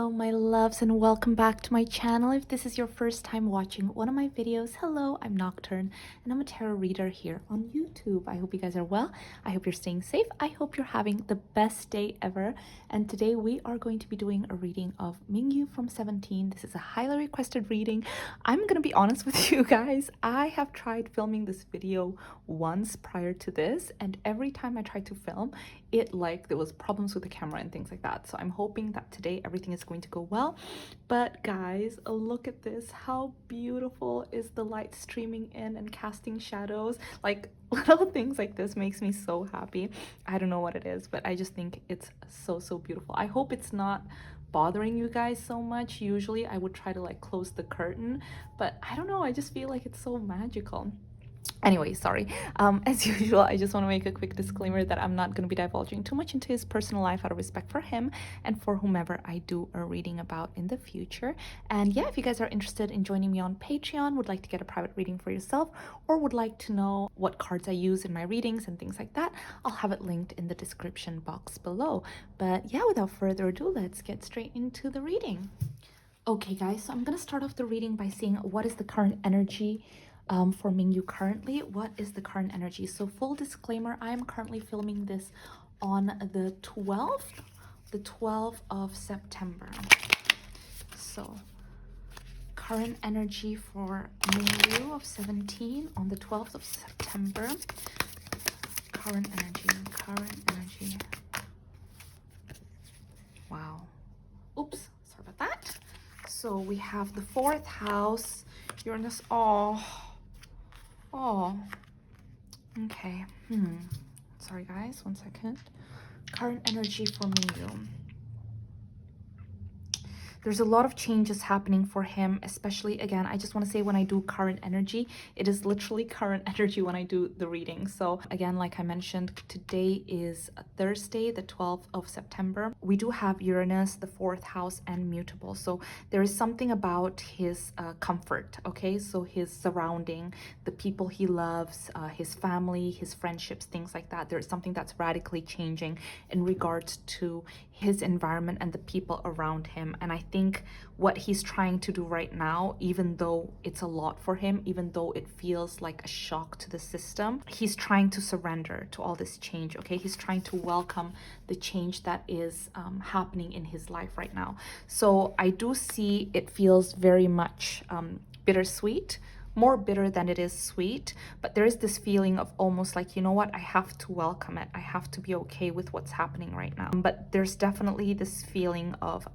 Hello my loves and welcome back to my channel. If this is your first time watching one of my videos, hello, I'm Nocturne and I'm a tarot reader here on YouTube. I hope you guys are well. I hope you're staying safe. I hope you're having the best day ever. And today we are going to be doing a reading of Mingyu from 17. This is a highly requested reading. I'm gonna be honest with you guys. I have tried filming this video once prior to this, and every time I tried to film it, like there was problems with the camera and things like that. So I'm hoping that today everything is going to go well. But guys, look at this. How beautiful is the light streaming in and casting shadows? Like little things like this makes me so happy. I don't know what it is, but I just think it's so beautiful. I hope it's not bothering you guys so much. Usually I would try to like close the curtain, but I don't know, I just feel like it's so magical. Anyway, sorry. As usual, I just want to make a quick disclaimer that I'm not going to be divulging too much into his personal life out of respect for him and for whomever I do a reading about in the future. And yeah, if you guys are interested in joining me on Patreon, would like to get a private reading for yourself, or would like to know what cards I use in my readings and things like that, I'll have it linked in the description box below. But yeah, without further ado, let's get straight into the reading. Okay guys, so I'm going to start off the reading by seeing what is the current energy for Mingyu currently. What is the current energy? So full disclaimer, I am currently filming this on the 12th of September. So current energy for Mingyu of 17 on the 12th of September. Current energy. Wow. Oops, sorry about that. So we have the 4th house, Uranus. Oh, okay. Sorry guys, 1 second. Current energy for Mingyu. There's a lot of changes happening for him, especially, again, I just want to say when I do current energy, it is literally current energy when I do the reading. So again, like I mentioned, today is Thursday, the 12th of September. We do have Uranus, the 4th house, and mutable. So there is something about his comfort, okay? So his surrounding, the people he loves, his family, his friendships, things like that. There is something that's radically changing in regards to his environment and the people around him. And I think what he's trying to do right now, even though it's a lot for him, even though it feels like a shock to the system, he's trying to surrender to all this change, okay? He's trying to welcome the change that is happening in his life right now. So I do see it feels very much bittersweet, more bitter than it is sweet, but there is this feeling of almost like, you know what, I have to welcome it. I have to be okay with what's happening right now. But there's definitely this feeling of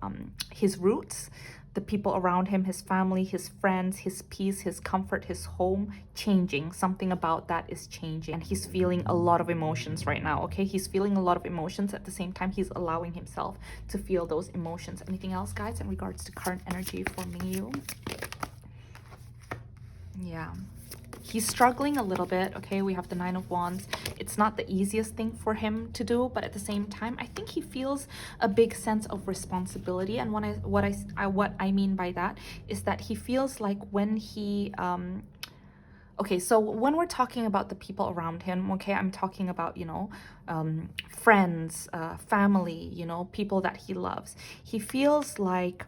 his roots, the people around him, his family, his friends, his peace, his comfort, his home changing. Something about that is changing, and he's feeling a lot of emotions right now, okay? He's feeling a lot of emotions. At the same time, he's allowing himself to feel those emotions. Anything else, guys, in regards to current energy for Mingyu? Yeah, he's struggling a little bit, okay? We have the 9 of Wands. It's not the easiest thing for him to do, but at the same time, I think he feels a big sense of responsibility. And what I mean by that is that he feels like when he okay, so when we're talking about the people around him, okay, I'm talking about, you know, friends, family, you know, people that he loves. He feels like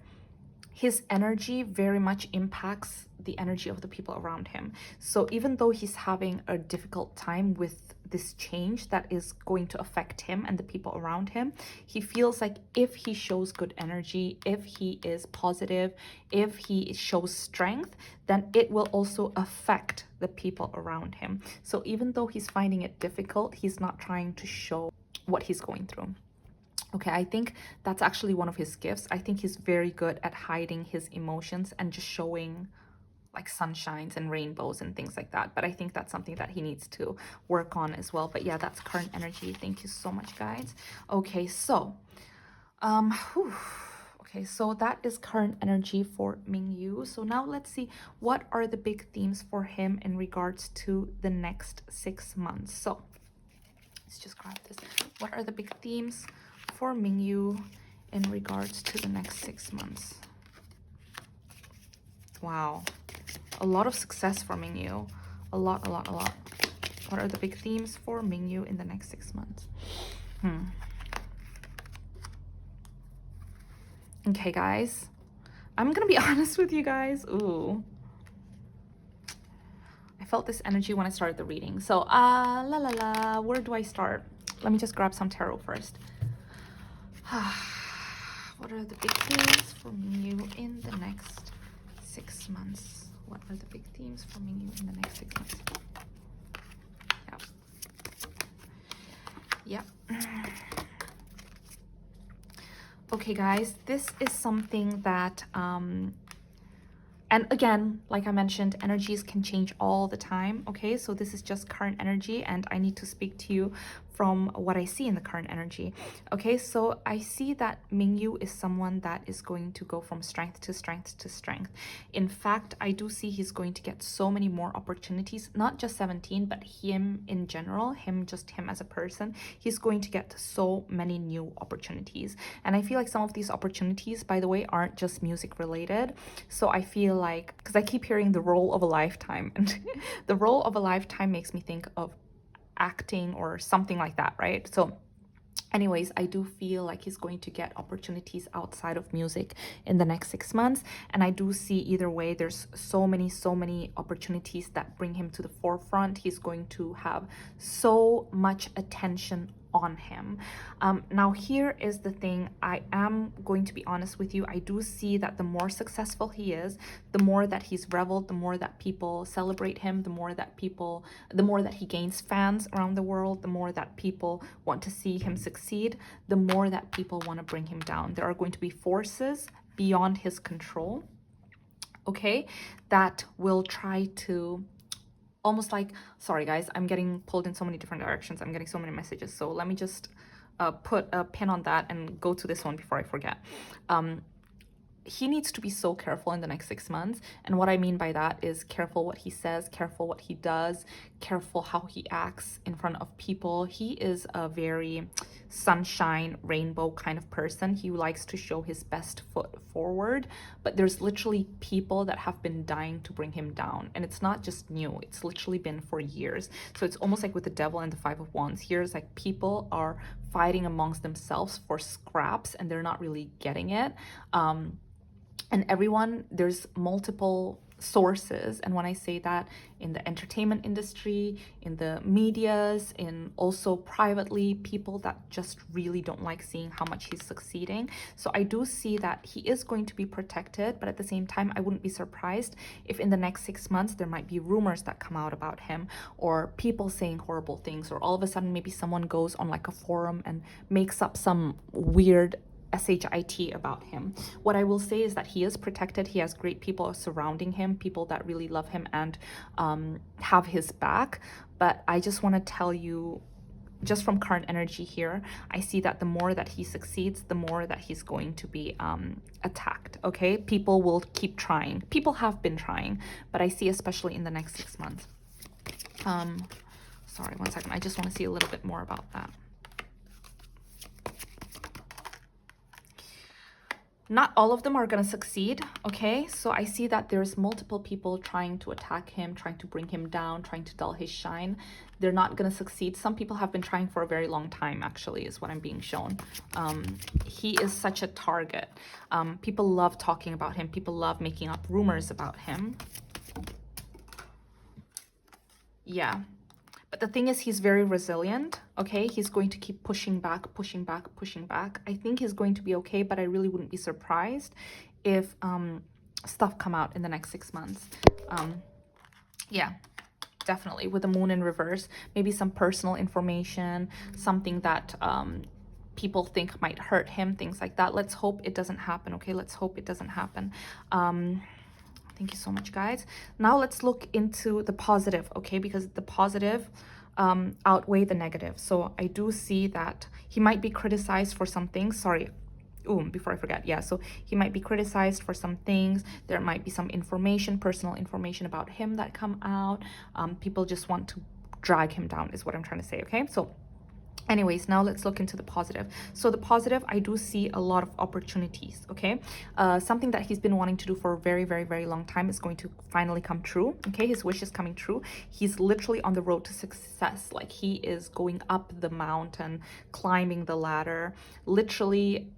his energy very much impacts the energy of the people around him. So even though he's having a difficult time with this change that is going to affect him and the people around him, he feels like if he shows good energy, if he is positive, if he shows strength, then it will also affect the people around him. So even though he's finding it difficult, he's not trying to show what he's going through. Okay, I think that's actually one of his gifts. I think he's very good at hiding his emotions and just showing like sunshines and rainbows and things like that. But I think that's something that he needs to work on as well. But yeah, that's current energy. Thank you so much, guys. Okay, so okay, so that is current energy for Mingyu. So now let's see what are the big themes for him in regards to the next 6 months. So let's just grab this. What are the big themes for Mingyu in regards to the next 6 months? Wow, a lot of success for Mingyu. A lot. What are the big themes for Mingyu in the next 6 months? Okay, guys. I'm gonna be honest with you guys. Ooh. I felt this energy when I started the reading. So, where do I start? Let me just grab some tarot first. What are the big themes for Mingyu in the next 6 months? What are the big themes for Mingyu in the next 6 months? Yep. Okay, guys, this is something that, and again, like I mentioned, energies can change all the time, okay? So this is just current energy, and I need to speak to you from what I see in the current energy. Okay, so I see that Mingyu is someone that is going to go from strength to strength to strength. In fact, I do see he's going to get so many more opportunities, not just 17, but him in general, just him as a person. He's going to get so many new opportunities. And I feel like some of these opportunities, by the way, aren't just music related. So I feel like, because I keep hearing the role of a lifetime, and the role of a lifetime makes me think of acting or something like that, right? So anyways, I do feel like he's going to get opportunities outside of music in the next 6 months. And I do see either way, there's so many opportunities that bring him to the forefront. He's going to have so much attention on him. Now here is the thing. I am going to be honest with you. I do see that the more successful he is, the more that he's reveled, the more that people celebrate him, the more that he gains fans around the world, the more that people want to see him succeed, the more that people want to bring him down. There are going to be forces beyond his control, okay, that will try to almost like, sorry guys, I'm getting pulled in so many different directions. I'm getting so many messages. So let me just put a pin on that and go to this one before I forget. He needs to be so careful in the next 6 months. And what I mean by that is careful what he says, careful what he does, careful how he acts in front of people. He is a very sunshine, rainbow kind of person. He likes to show his best foot forward, but there's literally people that have been dying to bring him down. And it's not just new, it's literally been for years. So it's almost like with the devil and the 5 of Wands. Here's like people are fighting amongst themselves for scraps and they're not really getting it. And everyone, there's multiple sources, and when I say that, in the entertainment industry, in the medias, in also privately, people that just really don't like seeing how much he's succeeding. So I do see that he is going to be protected, but at the same time, I wouldn't be surprised if in the next 6 months there might be rumors that come out about him, or people saying horrible things, or all of a sudden maybe someone goes on like a forum and makes up some weird SHIT about him. What I will say is that he is protected. He has great people surrounding him, people that really love him and have his back. But I just want to tell you, just from current energy here, I see that the more that he succeeds, the more that he's going to be attacked, okay? People will keep trying. People have been trying, but I see especially in the next 6 months. Sorry, one second. I just want to see a little bit more about that. Not all of them are going to succeed, okay? So I see that there's multiple people trying to attack him, trying to bring him down, trying to dull his shine. They're not going to succeed. Some people have been trying for a very long time, actually, is what I'm being shown. He is such a target. People love talking about him. People love making up rumors about him. Yeah. But the thing is, he's very resilient, okay? He's going to keep pushing back, pushing back, pushing back. I think he's going to be okay, but I really wouldn't be surprised if stuff come out in the next 6 months. Yeah, definitely. With the moon in reverse, maybe some personal information, something that people think might hurt him, things like that. Let's hope it doesn't happen, okay? Let's hope it doesn't happen. Thank you so much, guys. Now let's look into the positive, okay? Because the positive outweigh the negative. So I do see that he might be criticized for some things. Sorry. Before I forget. Yeah, so he might be criticized for some things. There might be some information, personal information about him that come out. People just want to drag him down is what I'm trying to say, okay? So anyways, now let's look into the positive. So the positive, I do see a lot of opportunities, okay? Something that he's been wanting to do for a very, very, very long time is going to finally come true, okay? His wish is coming true. He's literally on the road to success. Like, he is going up the mountain, climbing the ladder. Literally,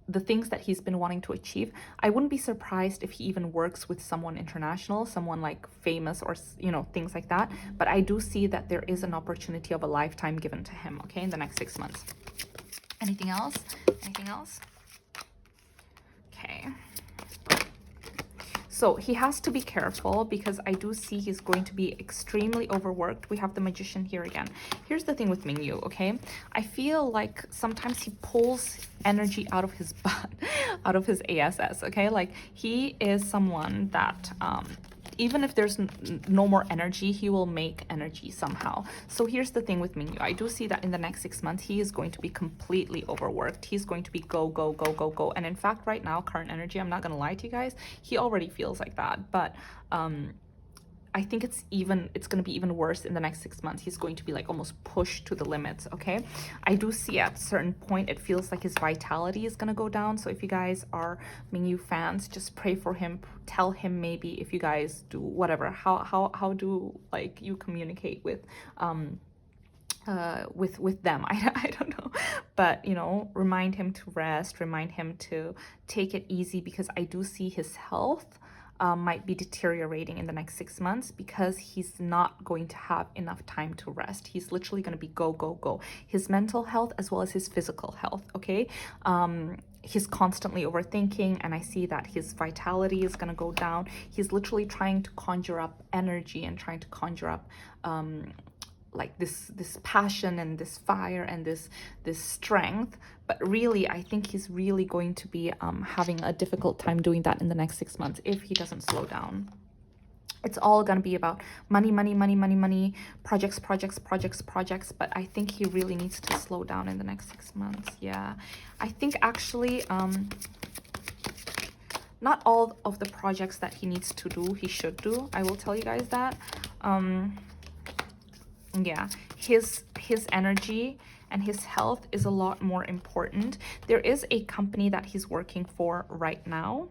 the things that he's been wanting to achieve, I wouldn't be surprised if he even works with someone international, someone like famous or, you know, things like that. But I do see that there is an opportunity of a lifetime given to him, okay, in the next 6 months. Anything else? Anything else? Okay. So he has to be careful because I do see he's going to be extremely overworked. We have the Magician here again. Here's the thing with Mingyu, okay? I feel like sometimes he pulls energy out of his butt, out of his ASS, okay? Like he is someone that even if there's no more energy, he will make energy somehow. So here's the thing with Mingyu. I do see that in the next 6 months, he is going to be completely overworked. He's going to be go, go, go, go, go. And in fact, right now, current energy, I'm not going to lie to you guys, he already feels like that. But I think it's going to be even worse in the next 6 months. He's going to be like almost pushed to the limits, okay? I do see at a certain point, it feels like his vitality is going to go down. So if you guys are Mingyu fans, just pray for him. Tell him maybe if you guys do whatever, how do like you communicate with them? I don't know, but you know, remind him to rest, remind him to take it easy, because I do see his health might be deteriorating in the next 6 months because he's not going to have enough time to rest. He's literally going to be go, go, go. His mental health as well as his physical health, okay? He's constantly overthinking, and I see that his vitality is going to go down. He's literally trying to conjure up energy and trying to conjure up like this passion and this fire and this strength, but really I think he's really going to be having a difficult time doing that in the next 6 months if he doesn't slow down. It's all going to be about money, money, money, money, money, projects, projects, projects, projects, but I think he really needs to slow down in the next 6 months. Yeah, I think actually not all of the projects that he needs to do he should do, I will tell you guys that. Yeah, his energy and his health is a lot more important. There is a company that he's working for right now.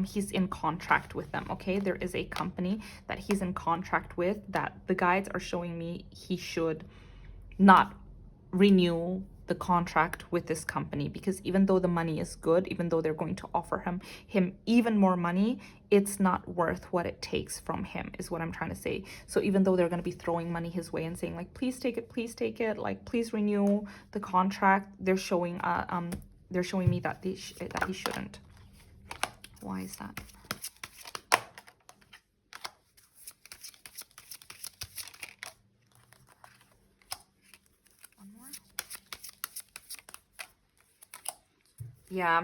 He's in contract with them, okay? There is a company that he's in contract with that the guides are showing me he should not renew the contract with this company, because even though the money is good, even though they're going to offer him even more money, it's not worth what it takes from him, is what I'm trying to say. So even though they're going to be throwing money his way and saying like, please take it, like please renew the contract, they're showing me that he shouldn't. Why is that? Yeah,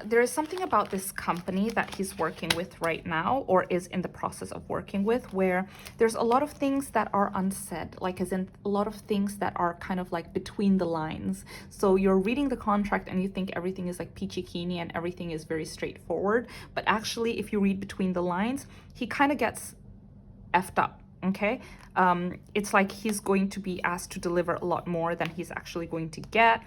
there is something about this company that he's working with right now, or is in the process of working with, where there's a lot of things that are unsaid, like as in a lot of things that are kind of like between the lines. So you're reading the contract and you think everything is like peachy keen and everything is very straightforward, but actually if you read between the lines, he kind of gets effed up. Okay, it's like he's going to be asked to deliver a lot more than he's actually going to get.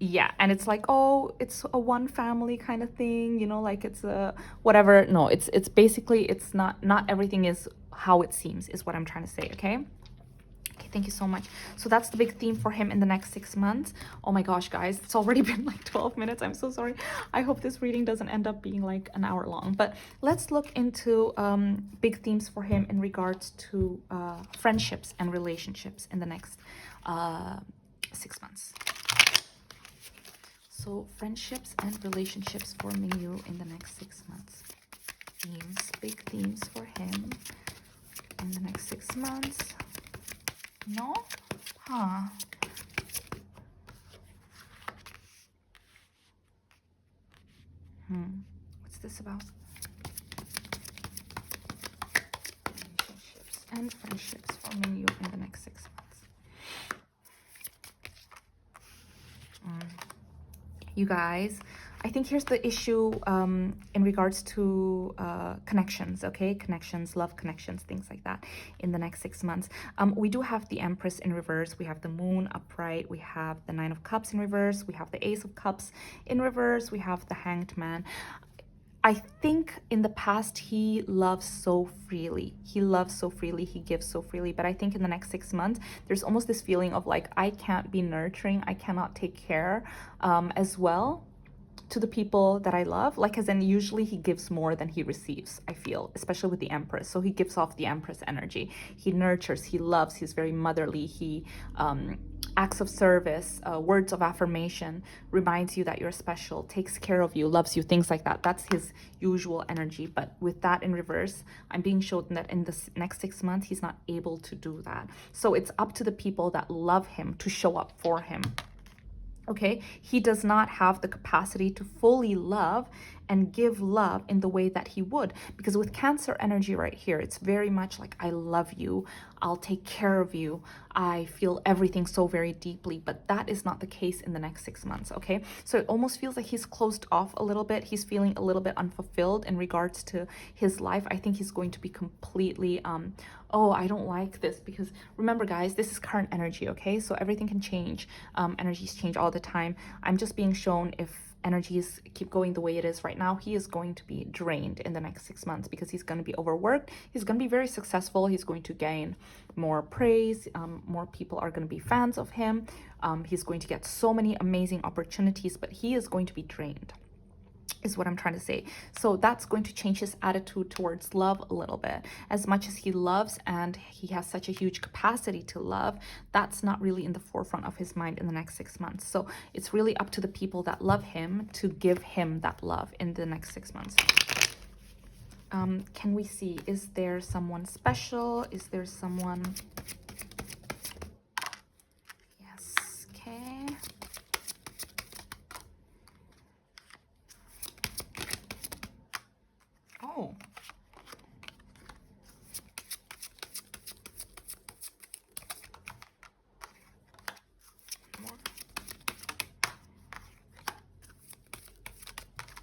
Yeah, and it's like, oh, it's a one family kind of thing, you know, like it's a whatever. No, it's basically, it's not everything is how it seems, is what I'm trying to say. Okay, thank you so much. So that's the big theme for him in the next 6 months. Oh my gosh, guys, it's already been like 12 minutes. I'm so sorry. I hope this reading doesn't end up being like an hour long, but let's look into big themes for him in regards to friendships and relationships in the next 6 months. So friendships and relationships for Mingyu in the next 6 months. Themes, big themes for him in the next 6 months. No? Huh. What's this about? Relationships and friendships for Mingyu in the next 6 months. You guys, I think here's the issue in regards to connections, okay? Connections, love connections, things like that in the next 6 months. We do have the Empress in reverse. We have the Moon upright. We have the Nine of Cups in reverse. We have the Ace of Cups in reverse. We have the Hanged Man. I think in the past he loves so freely. He loves so freely, he gives so freely. But I think in the next 6 months, there's almost this feeling of like, I can't be nurturing, I cannot take care as well to the people that I love. Like, as in, usually he gives more than he receives, I feel, especially with the Empress. So he gives off the Empress energy. He nurtures, he loves, he's very motherly. He acts of service, words of affirmation, reminds you that you're special, takes care of you, loves you, things like that. That's his usual energy. But with that in reverse, I'm being shown that in the next 6 months, he's not able to do that. So it's up to the people that love him to show up for him. Okay, he does not have the capacity to fully love and give love in the way that he would, because with Cancer energy right here, it's very much like, I love you, I'll take care of you, I feel everything so very deeply. But that is not the case in the next 6 months. Okay, so it almost feels like he's closed off a little bit. He's feeling a little bit unfulfilled in regards to his life. I think he's going to be completely oh, I don't like this, because remember guys, this is current energy. Okay, so everything can change. Energies change all the time. I'm just being shown, if energies keep going the way it is right now, he is going to be drained in the next 6 months, because he's going to be overworked. He's going to be very successful. He's going to gain more praise. More people are going to be fans of him. He's going to get so many amazing opportunities, but he is going to be drained, is what I'm trying to say. So that's going to change his attitude towards love a little bit. As much as he loves and he has such a huge capacity to love, that's not really in the forefront of his mind in the next 6 months. So it's really up to the people that love him to give him that love in the next 6 months. Can we see, is there someone special? Is there someone? Yes, okay. Oh.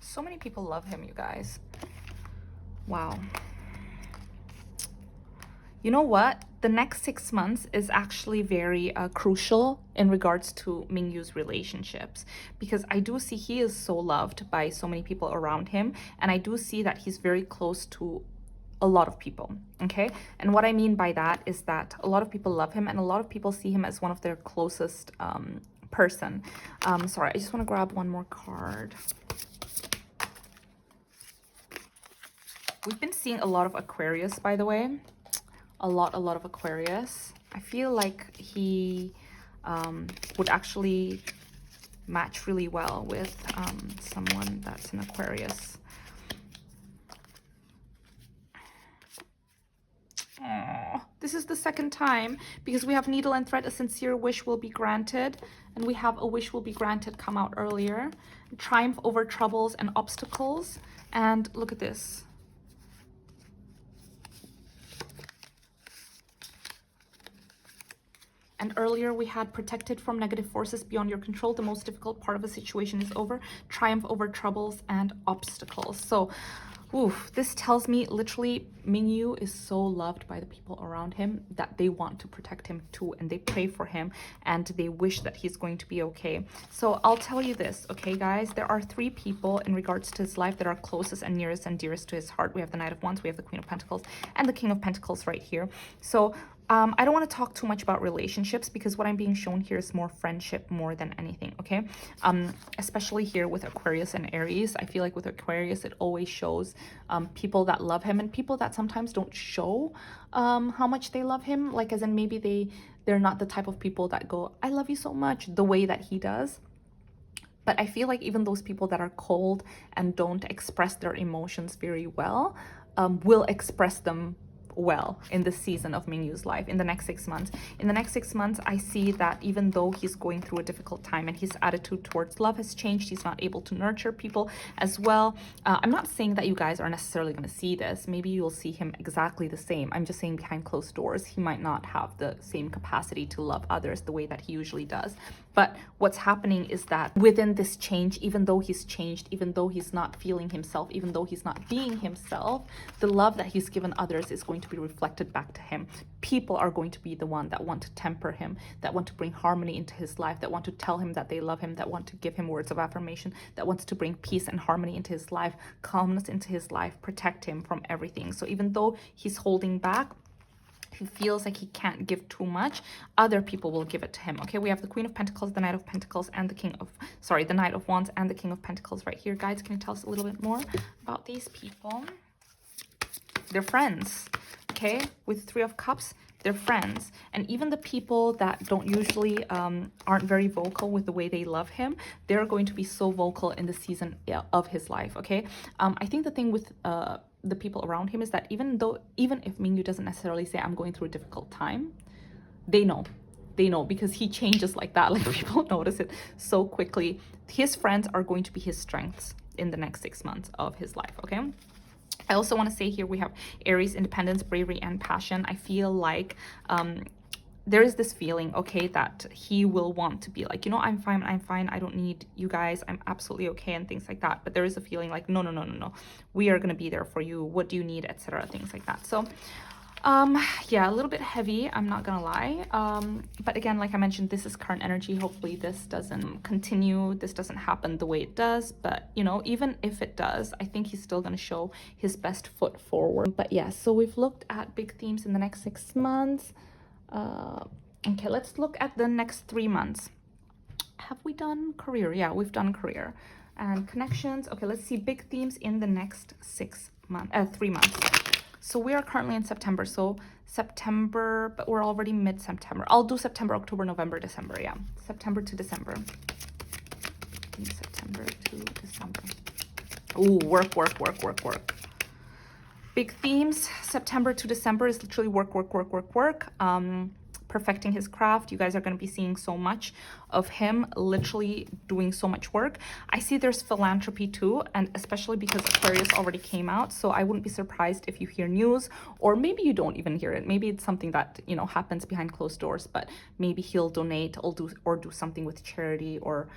So many people love him, you guys. Wow. You know what? The next 6 months is actually very crucial in regards to Mingyu's relationships, because I do see he is so loved by so many people around him, and I do see that he's very close to a lot of people. Okay, and what I mean by that is that a lot of people love him, and a lot of people see him as one of their closest person. Sorry, I just want to grab one more card. We've been seeing a lot of Aquarius, by the way. A lot of Aquarius. I feel like he would actually match really well with someone that's an Aquarius. Oh, this is the second time, because we have Needle and Thread, a sincere wish will be granted, and we have a wish will be granted come out earlier. Triumph over troubles and obstacles, and look at this. And earlier we had protected from negative forces beyond your control. The most difficult part of a situation is over. Triumph over troubles and obstacles. So, oof, this tells me literally Mingyu is so loved by the people around him that they want to protect him too, and they pray for him, and they wish that he's going to be okay. So I'll tell you this, okay guys, there are 3 people in regards to his life that are closest and nearest and dearest to his heart. We have the Knight of Wands, we have the Queen of Pentacles, and the King of Pentacles right here. So I don't want to talk too much about relationships, because what I'm being shown here is more friendship more than anything, okay? Especially here with Aquarius and Aries. I feel like with Aquarius, it always shows people that love him, and people that sometimes don't show how much they love him. Like, as in, maybe they're not the type of people that go, I love you so much, the way that he does. But I feel like even those people that are cold and don't express their emotions very well will express them well in the season of Mingyu's life in the next 6 months. In the next 6 months, I see that even though he's going through a difficult time and his attitude towards love has changed, he's not able to nurture people as well. I'm not saying that you guys are necessarily going to see this. Maybe you'll see him exactly the same. I'm just saying behind closed doors, he might not have the same capacity to love others the way that he usually does. But what's happening is that within this change, even though he's changed, even though he's not feeling himself, even though he's not being himself, the love that he's given others is going going to be reflected back to him. People are going to be the one that want to temper him, that want to bring harmony into his life, that want to tell him that they love him, that want to give him words of affirmation, that wants to bring peace and harmony into his life, calmness into his life, protect him from everything. So even though he's holding back, he feels like he can't give too much, other people will give it to him. Okay, we have the Queen of Pentacles, the Knight of Pentacles, and the Knight of Wands and the King of Pentacles right here. Guys, can you tell us a little bit more about these people? They're friends. Okay, with Three of Cups, they're friends. And even the people that don't usually aren't very vocal with the way they love him, they're going to be so vocal in the season of his life. Okay, I think the thing with the people around him is that even if Mingyu doesn't necessarily say I'm going through a difficult time, they know because he changes like that. Like, people notice it so quickly. His friends are going to be his strengths in the next 6 months of his life. Okay, I also want to say here we have Aries, independence, bravery, and passion. I feel like there is this feeling, okay, that he will want to be like, you know, I'm fine, I don't need you guys, I'm absolutely okay, and things like that. But there is a feeling like, no, we are going to be there for you, what do you need, etc., things like that. So yeah, a little bit heavy, I'm not gonna lie. But again, like I mentioned, this is current energy. Hopefully this doesn't continue, this doesn't happen the way it does. But you know, even if it does, I think he's still gonna show his best foot forward. But yeah, so we've looked at big themes in the next 6 months. Okay, let's look at the next 3 months. Have we done career? Yeah, we've done career. And connections. Okay, let's see big themes in the next 3 months. So we are currently in September. So September, but we're already mid-September. I'll do September, October, November, December. Yeah, September to December. September to December. Ooh, work. Big themes, September to December is literally work. Perfecting his craft. You guys are going to be seeing so much of him literally doing so much work. I see there's philanthropy too, and especially because Aquarius already came out, so I wouldn't be surprised if you hear news, or maybe you don't even hear it. Maybe it's something that, you know, happens behind closed doors, but maybe he'll donate or do something with charity, or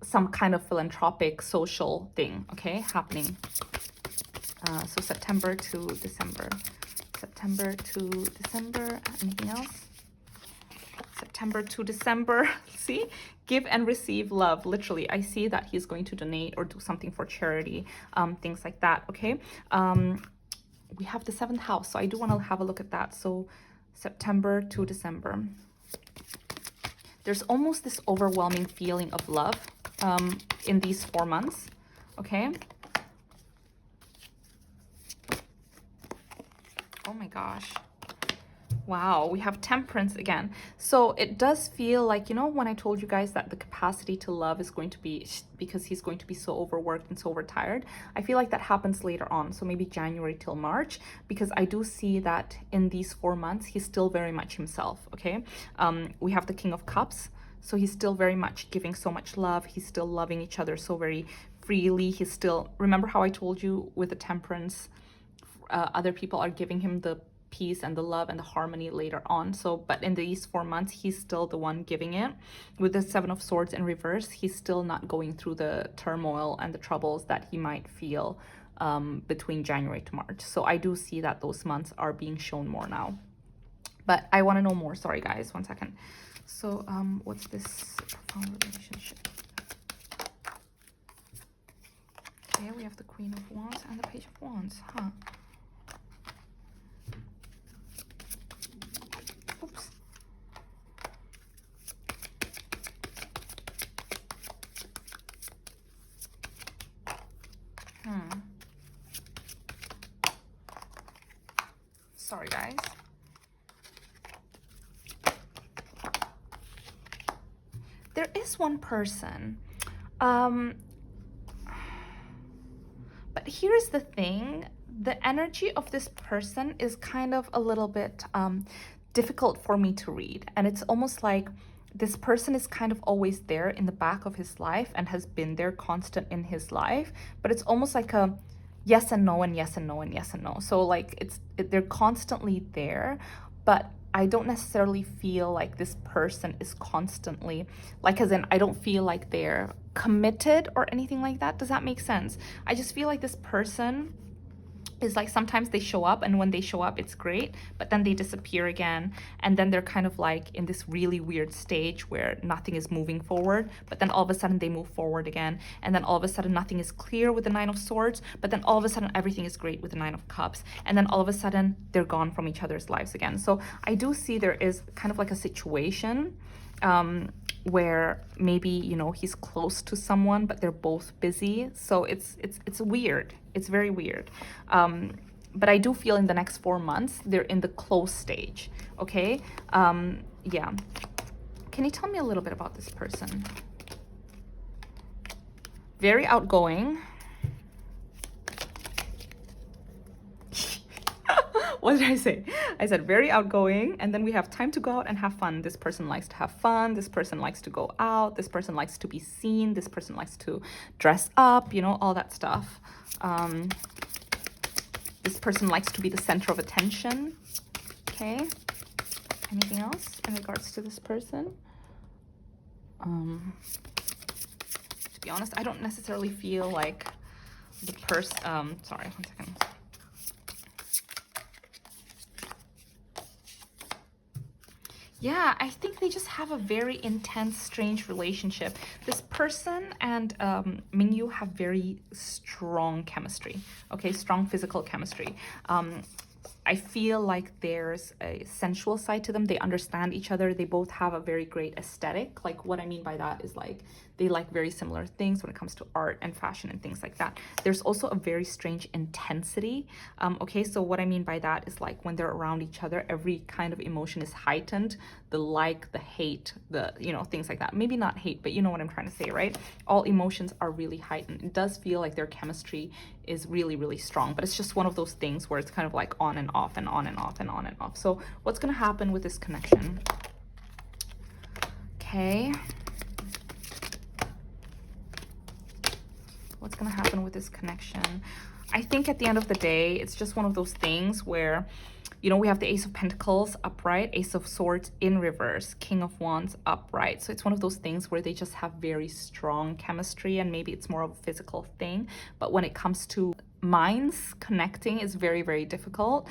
some kind of philanthropic social thing, okay, happening. So September to December. September to December. Anything else? September to December. See? Give and receive love. Literally, I see that he's going to donate or do something for charity, things like that, okay? We have the 7th house, so I do want to have a look at that. So September to December. There's almost this overwhelming feeling of love in these 4 months, okay? Oh my gosh. Wow, we have Temperance again. So it does feel like, you know, when I told you guys that the capacity to love is going to be, because he's going to be so overworked and so overtired, I feel like that happens later on. So maybe January till March, because I do see that in these 4 months, he's still very much himself, okay? We have the King of Cups. So he's still very much giving so much love. He's still loving each other so very freely. He's still, remember how I told you with the Temperance, other people are giving him the peace and the love and the harmony later on. So, but in these 4 months, he's still the one giving it. With the 7 of Swords in reverse, he's still not going through the turmoil and the troubles that he might feel between January to March. So I do see that those months are being shown more now. But I want to know more. Sorry, guys. 1 second. So what's this profound relationship? Okay, we have the Queen of Wands and the Page of Wands. Huh. Oops. Sorry, guys. There is one person. But here's the thing. The energy of this person is kind of a little bit difficult for me to read. And it's almost like this person is kind of always there in the back of his life and has been there constant in his life. But it's almost like a yes and no and yes and no and yes and no. So like they're constantly there, but I don't necessarily feel like this person is constantly, like, as in, I don't feel like they're committed or anything like that. Does that make sense? I just feel like this person is like sometimes they show up, and when they show up it's great, but then they disappear again, and then they're kind of like in this really weird stage where nothing is moving forward, but then all of a sudden they move forward again, and then all of a sudden nothing is clear with the Nine of Swords, but then all of a sudden everything is great with the Nine of Cups, and then all of a sudden they're gone from each other's lives again. So I do see there is kind of like a situation where maybe, you know, he's close to someone, but they're both busy. So it's weird. It's very weird. But I do feel in the next 4 months, they're in the close stage. Okay. Yeah. Can you tell me a little bit about this person? Very outgoing. What did I say? I said very outgoing, and then we have time to go out and have fun. This person likes to have fun. This person likes to go out. This person likes to be seen. This person likes to dress up, you know, all that stuff. This person likes to be the center of attention. Okay. Anything else in regards to this person? To be honest, I don't necessarily feel like the person, sorry, 1 second. Yeah, I think they just have a very intense, strange relationship. This person and Mingyu have very strong chemistry, okay? Strong physical chemistry. I feel like there's a sensual side to them. They understand each other. They both have a very great aesthetic. Like, what I mean by that is like they like very similar things when it comes to art and fashion and things like that. There's also a very strange intensity. Okay, so what I mean by that is like when they're around each other, every kind of emotion is heightened. The like, the hate, the, you know, things like that. Maybe not hate, but you know what I'm trying to say, right? All emotions are really heightened. It does feel like their chemistry is really, really strong, but it's just one of those things where it's kind of like on and off and on and off and on and off. So what's going to happen with this connection? Okay. What's going to happen with this connection? I think at the end of the day, it's just one of those things where, you know, we have the Ace of Pentacles upright, Ace of Swords in reverse, King of Wands upright. So it's one of those things where they just have very strong chemistry, and maybe it's more of a physical thing. But when it comes to minds connecting, is very, very difficult.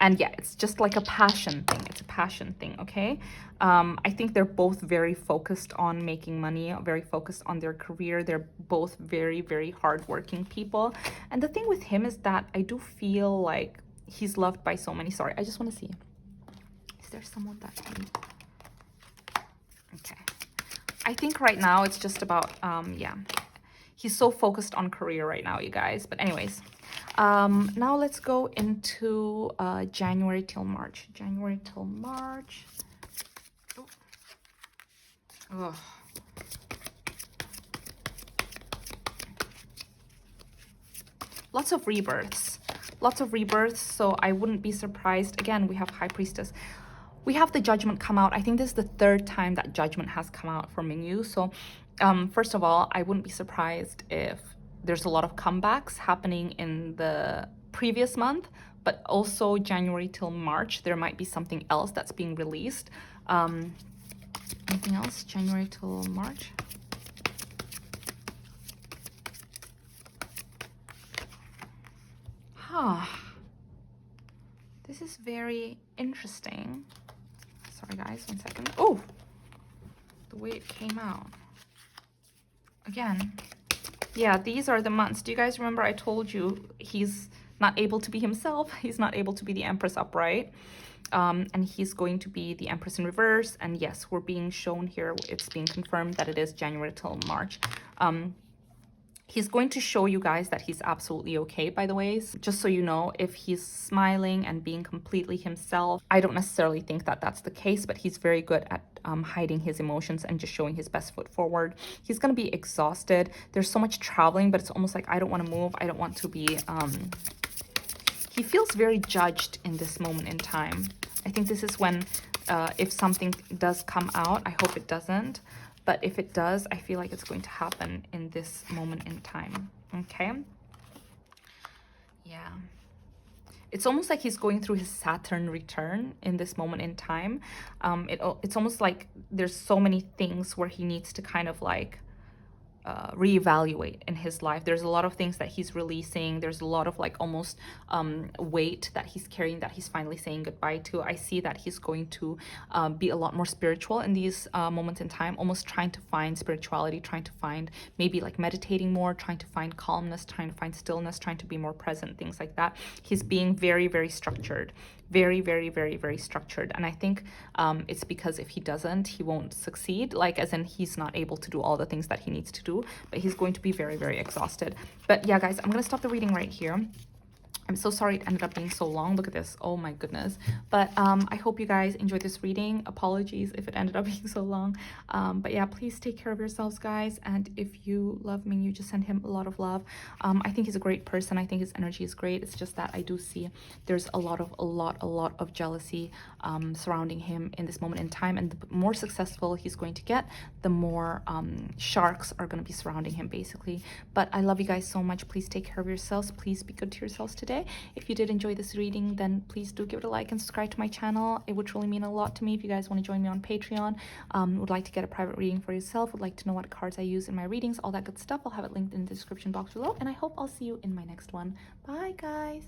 And yeah, it's just like a passion thing. It's a passion thing, okay? I think they're both very focused on making money, very focused on their career. They're both very, very hardworking people. And the thing with him is that I do feel like he's loved by so many. Sorry, I just want to see. Is there someone that he... Okay. I think right now it's just about, yeah. He's so focused on career right now, you guys. But anyways, now let's go into January till March. January till March. Oh. Lots of rebirths. Lots of rebirths, so I wouldn't be surprised. Again, we have High Priestess. We have the Judgment come out. I think this is the 3rd time that Judgment has come out for Mingyu. So first of all, I wouldn't be surprised if there's a lot of comebacks happening in the previous month, but also January till March, there might be something else that's being released. Anything else? January till March? This is very interesting. Sorry guys, 1 second. Oh, the way it came out. Again, yeah, these are the months. Do you guys remember I told you he's not able to be himself? He's not able to be the Empress upright. And he's going to be the Empress in reverse. And yes, we're being shown here, it's being confirmed that it is January till March. He's going to show you guys that he's absolutely okay, by the way. Just so you know, if he's smiling and being completely himself, I don't necessarily think that that's the case, but he's very good at hiding his emotions and just showing his best foot forward. He's going to be exhausted. There's so much traveling, but it's almost like, I don't want to move. I don't want to be... He feels very judged in this moment in time. I think this is when, if something does come out, I hope it doesn't. But if it does, I feel like it's going to happen in this moment in time. Okay? Yeah. It's almost like he's going through his Saturn return in this moment in time. It's almost like there's so many things where he needs to kind of like reevaluate in his life. There's a lot of things that he's releasing. There's a lot of like almost weight that he's carrying that he's finally saying goodbye to. I see that he's going to be a lot more spiritual in these moments in time, almost trying to find spirituality, trying to find maybe like meditating more, trying to find calmness, trying to find stillness, trying to be more present, things like that. He's being very, very structured, very, very, very, very structured. And I think it's because if he doesn't, he won't succeed, like as in he's not able to do all the things that he needs to do, but he's going to be very, very exhausted. But yeah, guys, I'm gonna stop the reading right here. I'm so sorry it ended up being so long. Look at this. Oh my goodness. But I hope you guys enjoyed this reading. Apologies if it ended up being so long. But yeah, please take care of yourselves, guys. And if you love Mingyu, just send him a lot of love. I think he's a great person. I think his energy is great. It's just that I do see there's a lot of jealousy surrounding him in this moment in time. And the more successful he's going to get, the more sharks are going to be surrounding him, basically. But I love you guys so much. Please take care of yourselves. Please be good to yourselves today. If you did enjoy this reading, then please do give it a like and subscribe to my channel. It would truly mean a lot to me. If you guys want to join me on Patreon, would like to get a private reading for yourself, would like to know what cards I use in my readings, all that good stuff, I'll have it linked in the description box below. And I hope I'll see you in my next one. Bye, guys.